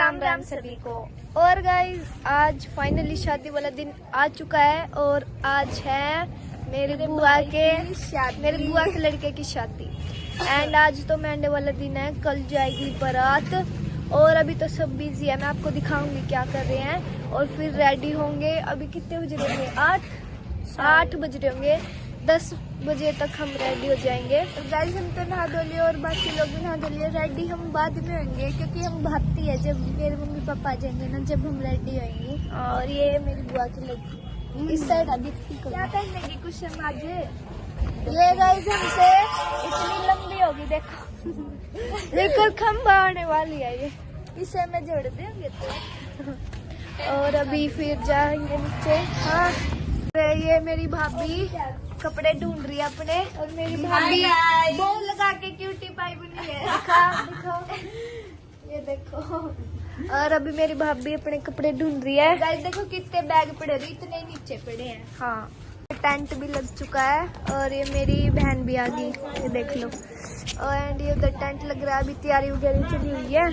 राम राम सभी को। और गाइस आज फाइनली शादी वाला दिन आ चुका है और आज है मेरे बुआ के लड़के की शादी। एंड आज तो मंडे वाला दिन है, कल जाएगी बारात और अभी तो सब बिजी है। मैं आपको दिखाऊंगी क्या कर रहे हैं और फिर रेडी होंगे। अभी कितने बज रहे होंगे? 8 बज रहे होंगे। 10 बजे तक हम रेडी हो जाएंगे। गाइस हम तो नहा धो लिए और बाकी लोग भी नहा धो लिए। रेडी हम बाद में होंगे क्योंकि हम भागती है जब मेरे मम्मी पापा आ जाएंगे ना, जब हम रेडी होंगे। और ये मेरी बुआ की लड़की इस साइड आदित्य क्या पहनेगी कुछ आज। ये गाइस हमसे इतनी लंबी होगी, देखो देखो खंबा आने वाली है ये, इसे मैं जोड़ देंगे तो। और अभी फिर जाएंगे नीचे। हाँ ये मेरी भाभी कपड़े ढूंढ रही है अपने, और मेरी भाभी बोल लगा के क्यूटी पाई बनी है। दिखाओ ये देखो। और अभी मेरी भाभी अपने कपड़े ढूंढ रही है। गाइस देखो कितने बैग पड़े हैं, इतने नीचे पड़े हैं। हाँ टेंट भी लग चुका है और ये मेरी बहन भी आ गई, ये देख लो। एंड ये उधर टेंट लग रहा है, अभी तैयारी वगैरह चली हुई है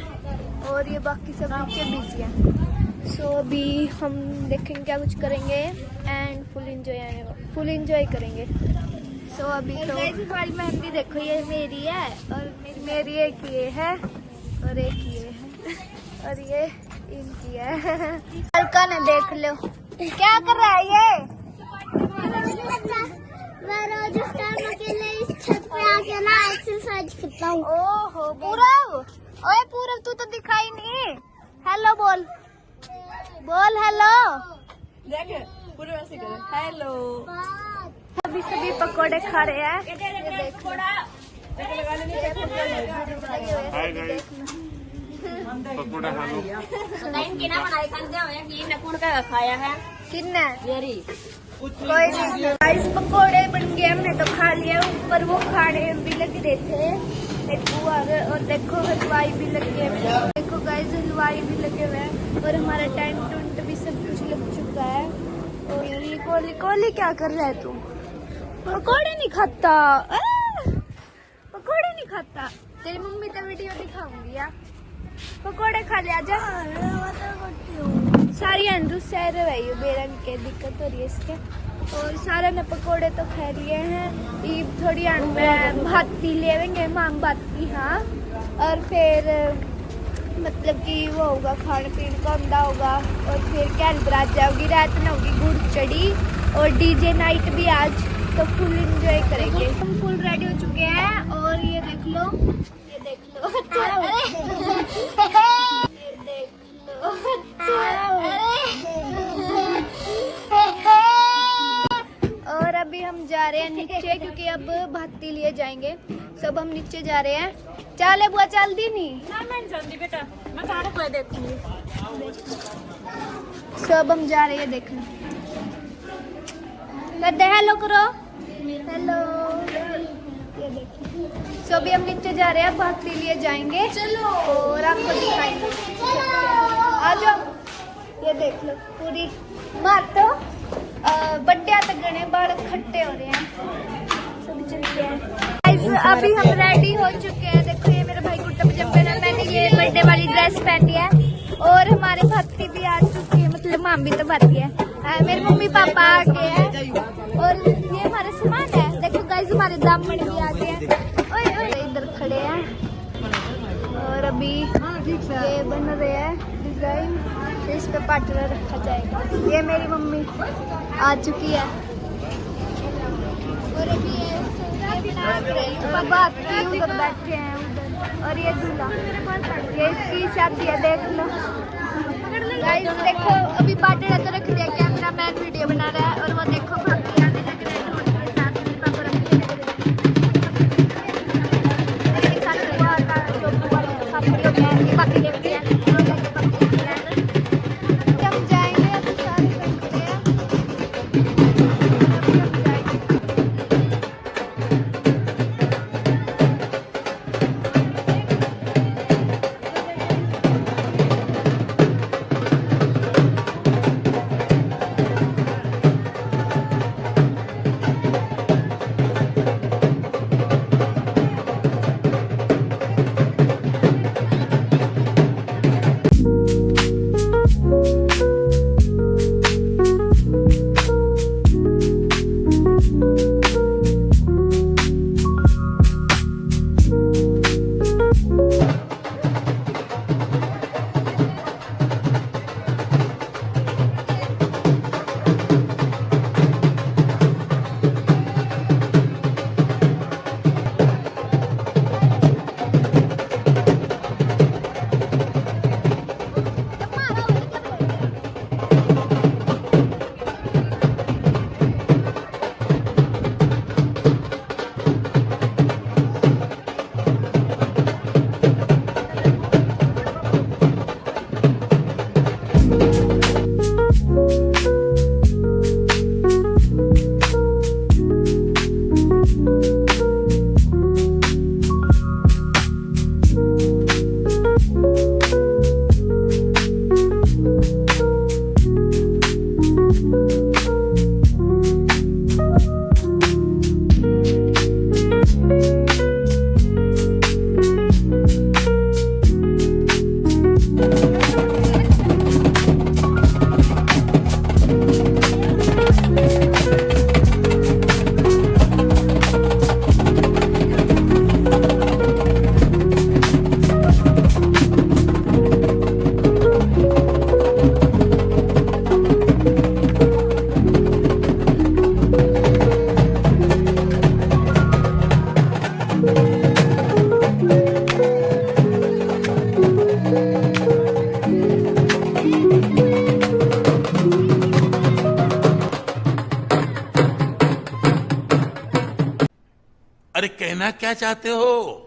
और ये बाकी सब नीचे बिजी है। सो अभी हम देखेंगे क्या कुछ करेंगे एंड फुल एंजॉय करेंगे। सो अभी तो हमारी मेहंदी देखो, ये मेरी है और मेरी एक ये है और एक ये है और ये इनकी है। हल्का ने देख लो क्या कर रहा है ये। मैं रोज उस टाइम अकेले इस छत पे आके ना एक्सरसाइज करता हूँ। ओहो पूरव, ओए पूरव तू तो दिखाई नहीं। हेलो बोल हेलो। देख पूरे वैसे करे हेलो। अभी सभी पकोड़े खा रहे हैं। ये देखो पकोड़ा खा लो। खाया है किन्ना कोई नहीं। राइस पकोड़े बन गए, हमने तो खा लिया। ऊपर वो खाने भी लग रहे थे एक और देखो हलवाई भी लगे हुए हैं। देखो गाइस हलवाई भी लगे हुए हैं और हमारा टेंट टूंट भी सब कुछ लग चुका है। और ये कोली क्या कर रहा है तू? पकोड़े नहीं खाता, पकोड़े नहीं खाता। तेरी मम्मी तो वीडियो दिखाऊंगी यार। पकोड़े खा ले आजा। सारी अंडू सह रही बेरंग के दिक्कत हो रही है इसके। और सारे ने पकोड़े तो खा लिए हैं। ईब थोड़ी भाती लेवेंगे माम भाती। हाँ और फिर मतलब कि वो होगा खाने पीने का अंदा होगा और फिर कैल बरात जाओगी, रात में होगी गुड़ चढ़ी और डीजे नाइट भी आज, तो फुल एंजॉय करेंगे। हम फुल रेडी हो चुके हैं और ये देख लो, ये देख लो ये देख लो। और अभी हम जा रहे हैं नीचे क्योंकि अब भाती लिए जाएंगे। सब हम नीचे जा रहे हैं। चाले बुआ चल दी नहीं बेटा, मैं सारे को देखूंगी। सब हम जा रहे हैं देखने। कहते हेलो करो, हेलो। ये देखिए सो अभी हम नीचे जा रहे हैं, भाती लिए जाएंगे। चलो और आपको दिखाएंगे। आ जाओ। ये देख लो पूरी मार तो बड्डे तक गणे बाल खट्टे हो रहे हैं। सभी चलते हैं। अभी हम रेडी हो चुके हैं। देखो ये मेरा भाई कुर्ता पजामा पहना, मैंने ये बर्थडे वाली ड्रेस पहनी है और हमारे भाती भी आ चुकी है, मतलब माम भी तो भाती है। मेरे मम्मी पापा आ गए हैं और ये हमारे सामान है। देखो गाइस हमारे दामन भी आ गए हैं। ओए ओए इधर खड़े हैं और अभी ये बन रहे हैं डिजाइन, इस पे पार्टनर रखा जाएगा। ये मेरी मम्मी आ चुकी है और अभी ये बात की उधर बैठे हैं उधर। और ये दूल्हा, ये इसकी शादी है देख लो गाइस। देखो अभी पार्टनर तो रख दिया, कैमरा मैन वीडियो बना रहा है और वो देखो भाभी आने लग रहे हैं रोड के साथ में। पापा रख दिया बाकी देखते हैं। हम जाएंगे अभी सारे करते हैं। अरे कहना क्या चाहते हो?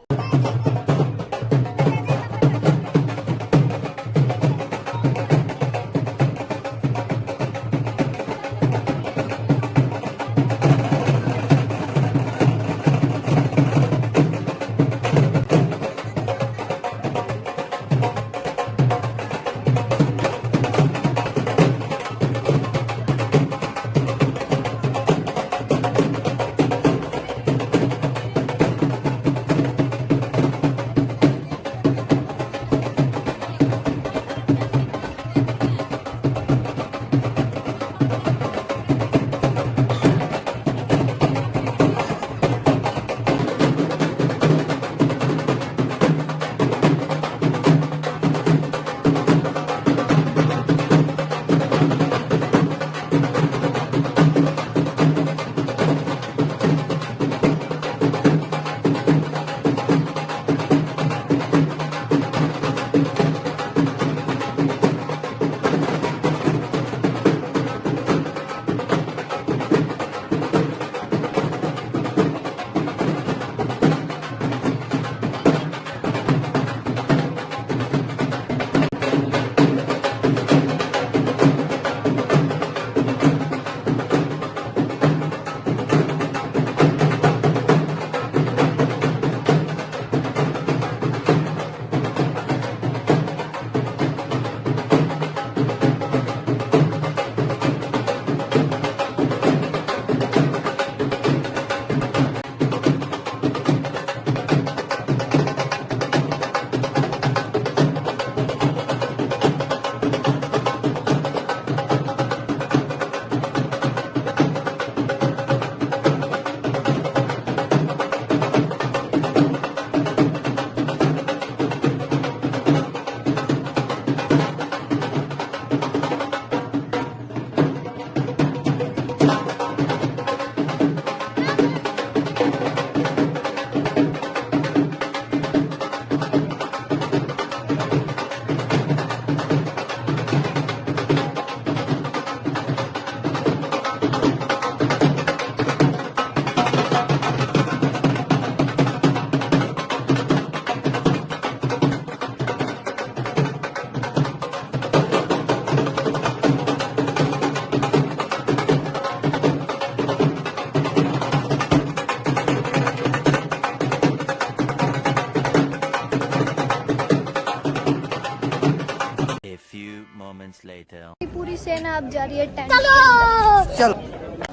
पूरी सेना अब जा रही है टेंट के अंदर। चलो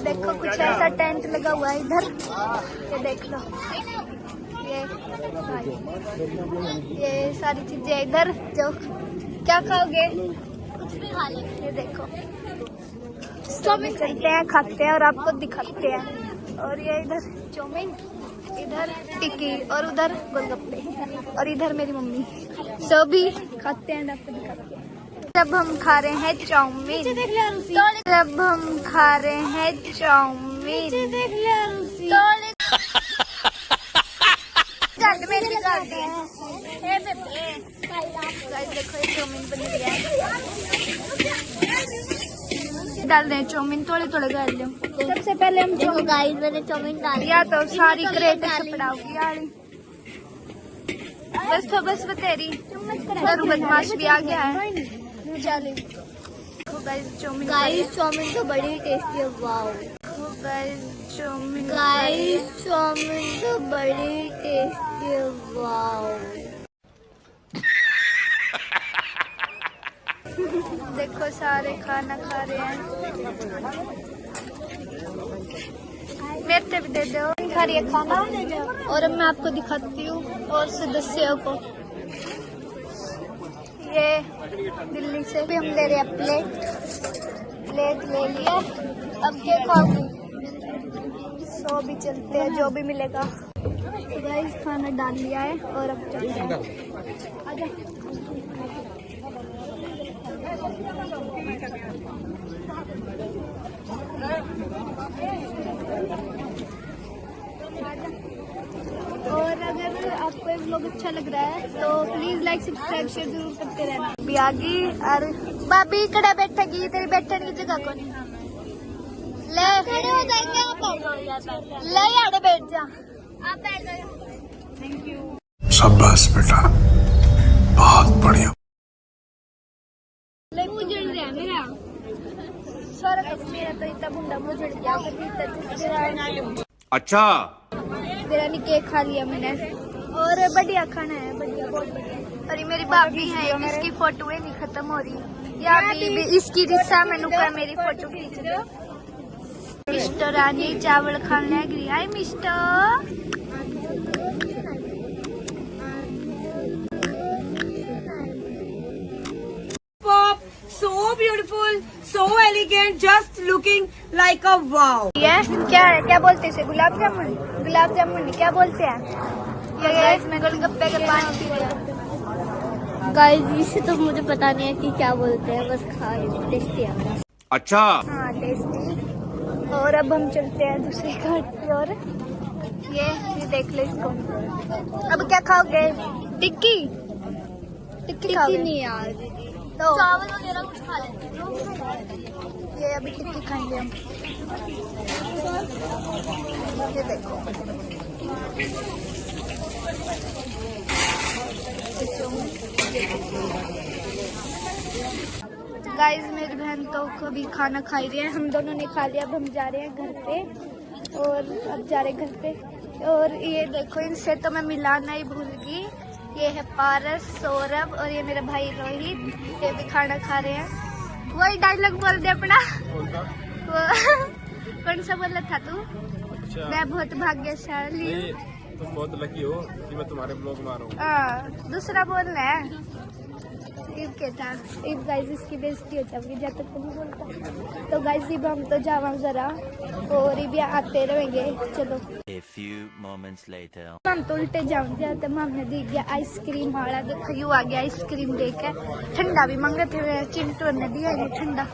देखो कुछ ऐसा टेंट लगा हुआ है इधर, ये देख लो, ये सारी चीजें इधर। जो क्या खाओगे? कुछ भी खा ले। ये देखो सब चलते हैं, खाते हैं और आपको दिखाते हैं। और ये इधर चाउमीन, इधर टिक्की और उधर गोलगप्पे और इधर मेरी मम्मी सभी खाते हैं, आपको दिखाते हैं। जब हम खा रहे हैं चाउमीन, जब हम खा रहे हैं चाउमीन, देखो ये चाउमीन बन रही है, डाल रहे हैं चाउमीन, थोड़े थोड़े डाल लो। सबसे पहले हम देखो गाइस मैंने चाउमीन डाल या तो सारी क्रेट से पड़ाओगी यार, बस तो बस बतेरी बदमाश भी आ गया है। चलो चाउमीन, गाइस चाउमीन तो बड़ी टेस्टी है। वाओ चाउमीन, गाइस चाउमीन तो बड़ी टेस्टी है। वाओ देखो सारे खाना खा रहे हैं, मेरे भी दे दो। खा रही है खाना और अब मैं आपको दिखाती हूँ और सदस्यों को। ये दिल्ली से भी हम ले रहे हैं प्लेट ले लिया। अब क्या खाओगे? सो भी चलते हैं, जो भी मिलेगा। तो गाइस खाना डाल लिया है और अब चलते हैं। आजा। और अगर आपको ये व्लॉग अच्छा लग रहा है तो प्लीज लाइक सब्सक्राइब शेयर जरूर करते रहना। बियागी और भाभी कड़ा बैठेगी, तेरी बैठने की जगह कौन ले, खड़े हो जाएंगे आप, ले आड़े बैठ जा। आप बैठ जाओ। शाबाश बेटा, बहुत बढ़िया। मुंह जल रहा है मेरा। सारा कुछ मेरा तो इतना बुंदा मुंह जड़ गया फिर अच्छा तेरा नहीं केक खा लिया मैंने। और बढ़िया खाना है, बढ़िया, बहुत बढ़िया। और ये मेरी भाभी है, इसकी फोटो नहीं खत्म हो रही। या भी इसकी रिश्ता मैंने कहा मेरी फोटो खींच दो। मिस्टर रानी चावल खाने गई। हाय mister. So beautiful, so elegant, just looking like a wow. ये क्या है, क्या बोलते हैं इसे? गुलाब जामुन? गुलाब जामुन नहीं, क्या बोलते हैं? ये इसमें गोलगप्पे के पानी पी रहे हैं। गाइस इसे तो मुझे पता नहीं है कि क्या बोलते हैं, बस खा रहे टेस्टी है। अच्छा हाँ टेस्टी। और अब हम चलते हैं दूसरे घाट पे। और ये देख लो इसको। अब क्या खाओगे? टिक्की? टिक्की खाओगे? नहीं यार, तो चावल वगैरह कुछ खा लेते हैं। ये अभी टिक्की खाएंगे हम। ये देखो गाइस, मेरी बहन तो कभी खाना खा ही रही है। हम दोनों ने खा लिया। अब हम जा रहे हैं घर पे। और अब जा रहे हैं घर पे। और ये देखो, इनसे तो मैं मिलाना ही भूल गई। ये है पारस, सौरभ और ये मेरा भाई रोहित। ये भी खाना खा रहे हैं। वही डायलॉग बोल दे अपना। कौन सा बोला था तू? अच्छा, मैं बहुत भाग्यशाली हूँ। तुम बहुत लकी हो कि मैं तुम्हारे ब्लॉग में आ रहा हूँ। दूसरा बोलना है। इब के था, इब गाइस इसकी बेइज्जती हो जाएगी जब तक नहीं बोलता। तो गाइस इब हम तो जावा जरा, और इब आते रहेंगे। चलो A few moments later. हम तो उल्टे जाऊँ जाते। हमने दी गया आइसक्रीम वाला। देखो यू आ गया आइसक्रीम लेके। ठंडा भी मांगे थे, चिंटू ने दिया है ठंडा।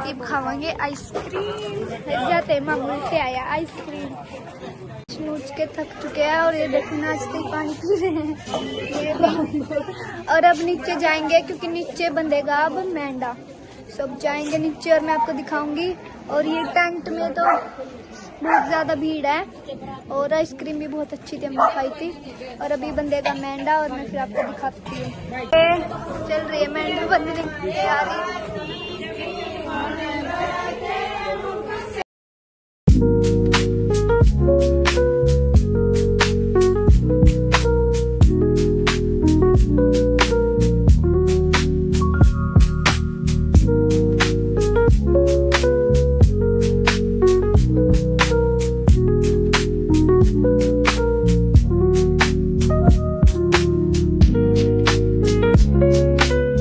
इब खावांगे आइसक्रीम। जाते हम उल्टे आया आइसक्रीम। नोच के थक चुके हैं और ये देखो नाचते ही पानी पी रहे हैं। ये देखो। और अब नीचे जाएंगे क्योंकि नीचे बंधेगा अब मेंढा। सब जाएंगे नीचे और मैं आपको दिखाऊंगी। और ये टेंट में तो बहुत ज्यादा भीड़ है। और आइसक्रीम भी बहुत अच्छी थी, हमने खाई थी। और अभी बंधेगा मेंढा और मैं फिर आपको दिखाती हूँ। चल रही है मेंढा बंधने की तैयारी।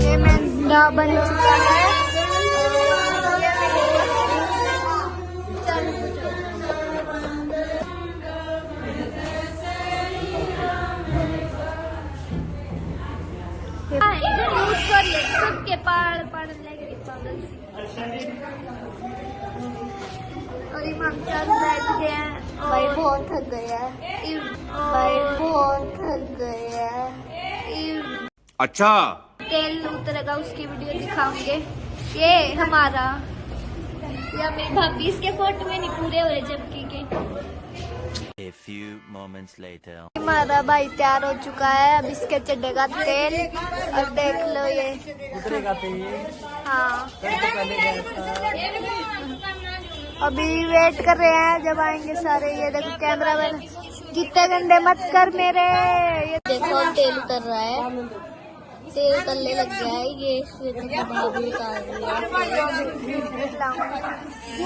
ये मेंढा बन चुका है। सबके पहाड़ पहाड़ लगे पागल सी। और इमाम साहब बैठ गए हैं। भाई बहुत थक गया है। भाई बहुत थक गया है। अच्छा तेल उतरेगा उसकी वीडियो दिखाऊंगे। ये हमारा, या मेरी भाभी इसके फोटो में नहीं पूरे हो रहे जबकि के। A few moments later. हमारा भाई तैयार हो चुका है। अब इसके चढ़ेगा तेल। और देख लो ये उतरेगा तो ये हाँ, पहले गया था। अभी वेट कर रहे हैं जब आएंगे सारे। ये देखो कैमरा मैन, जितने गंदे मत कर मेरे। ये देखो तेल उतर रहा है, तेल उतरने लग गया है। ये भाभी उतार रही है।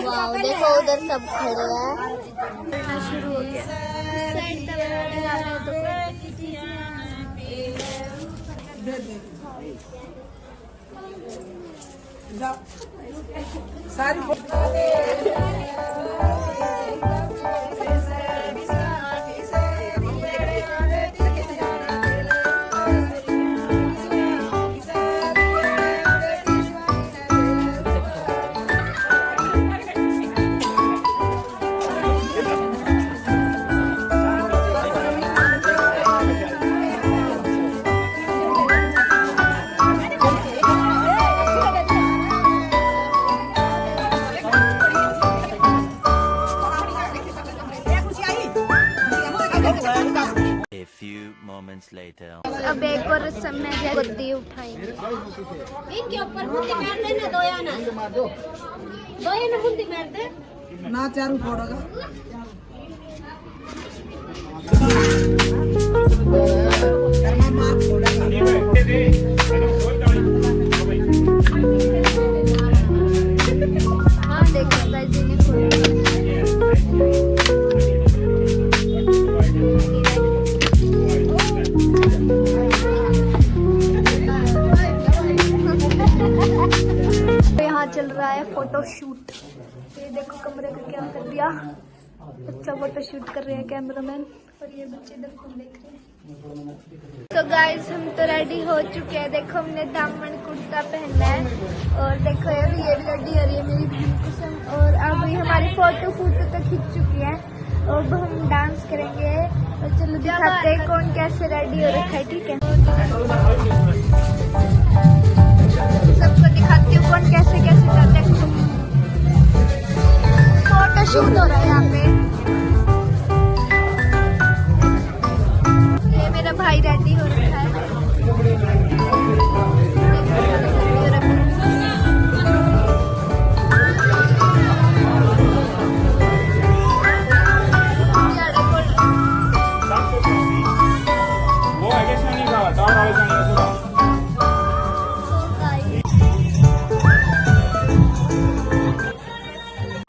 वाह देखो उधर सब खड़े हैं। शुरू हो गया। few moments later. अब एक और रस्म में है गद्दी उठाएंगे। इनके ऊपर बुंदी मार देना दोया ना बुंदी मार दे ना चारू फोड़ोगा हाँ देखो गाइस इन्हें तो यहाँ चल रहा है फोटो शूट। ये देखो कमरे का क्या कर दिया, अच्छा फोटो शूट कर रहे हैं कैमरामैन और ये बच्चे इधर फोन देख रहे हैं। तो गाइस हम तो रेडी हो चुके हैं। देखो हमने दामन कुर्ता पहना है और देखो ये रेडी हो रही है मेरी बहन कुसुम। और अब ये हमारी फोटो तो खींच चुकी है। अब हम डांस करेंगे और चलो दिखाते हैं कौन कैसे रेडी हो रखा है। ठीक है, सबको दिखाती हूँ कौन कैसे कैसे करते हैं। फोटो शूट हो रहा है यहाँ पे। ये मेरा भाई रेडी हो रखा है। वो आगे से नहीं था दाल वाले से नहीं था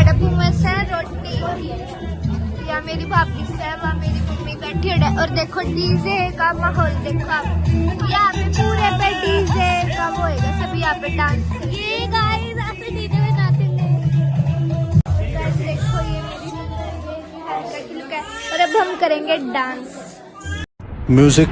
डब्बू में से रोटी या मेरी भाभी से वहाँ मेरी मम्मी बैठी है। और देखो डीजे का माहौल देखो आप, यहाँ पे पूरे पे डीजे का होएगा, सभी यहाँ पे डांस। ये गाइस ऐसे डीजे में नाचेंगे। गाइस देखो ये मेरी हल्का खिलका है और अब हम करेंगे डांस। म्यूजिक